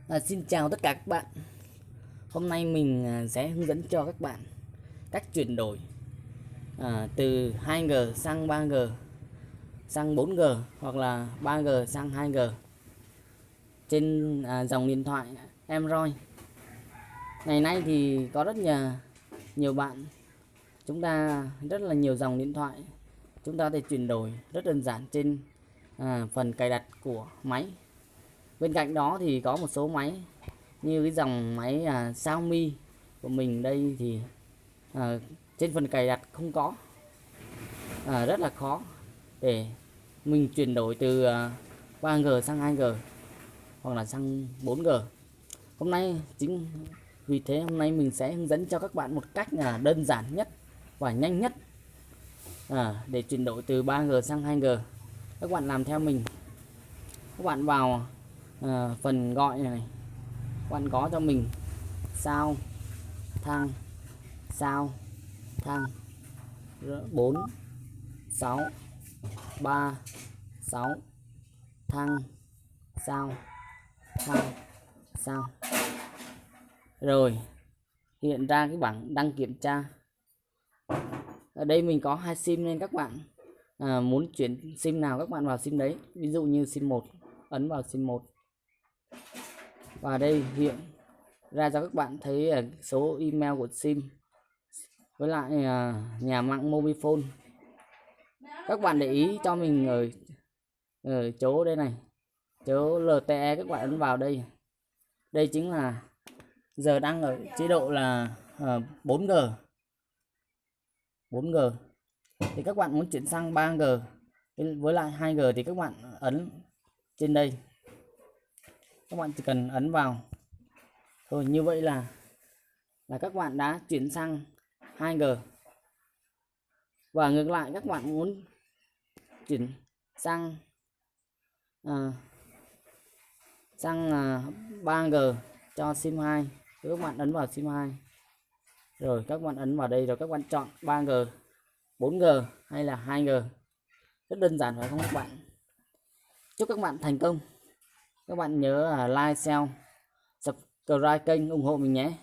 Xin chào tất cả các bạn. Hôm nay mình sẽ hướng dẫn cho các bạn cách chuyển đổi từ 2G sang 3G sang 4G hoặc là 3G sang 2G trên dòng điện thoại Android. Ngày nay thì có rất nhiều bạn, chúng ta rất là nhiều dòng điện thoại, chúng ta có thể chuyển đổi rất đơn giản trên phần cài đặt của máy. Bên cạnh đó thì có một số máy như cái dòng máy Xiaomi của mình đây thì trên phần cài đặt không có, rất là khó để mình chuyển đổi từ 3G sang 2G hoặc là sang 4G. Hôm nay chính vì thế hôm nay mình sẽ hướng dẫn cho các bạn một cách đơn giản nhất và nhanh nhất để chuyển đổi từ 3G sang 2G. Các bạn làm theo mình. Các bạn vào phần gọi này, các bạn có cho mình sao thang 4 6 3 6 thang sao rồi hiện ra cái bảng đăng kiểm tra. Ở đây mình có 2 sim nên các bạn muốn chuyển sim nào các bạn vào sim đấy. Ví dụ như sim 1, ấn vào sim 1 và đây hiện ra cho các bạn thấy số email của sim với lại nhà mạng Mobifone. Các bạn để ý cho mình ở chỗ đây này, chỗ LTE, các bạn ấn vào đây. Đây chính là giờ đang ở chế độ là 4G thì các bạn muốn chuyển sang 3G với lại 2G thì các bạn ấn trên đây, các bạn chỉ cần ấn vào thôi. Như vậy là các bạn đã chuyển sang 2G. Và ngược lại, các bạn muốn chuyển sang 3G cho sim 2 thì các bạn ấn vào sim 2 rồi các bạn ấn vào đây, rồi các bạn chọn 3G, 4G hay là 2G. Rất đơn giản phải không các bạn? Chúc các bạn thành công. Các bạn nhớ like, share, subscribe kênh ủng hộ mình nhé.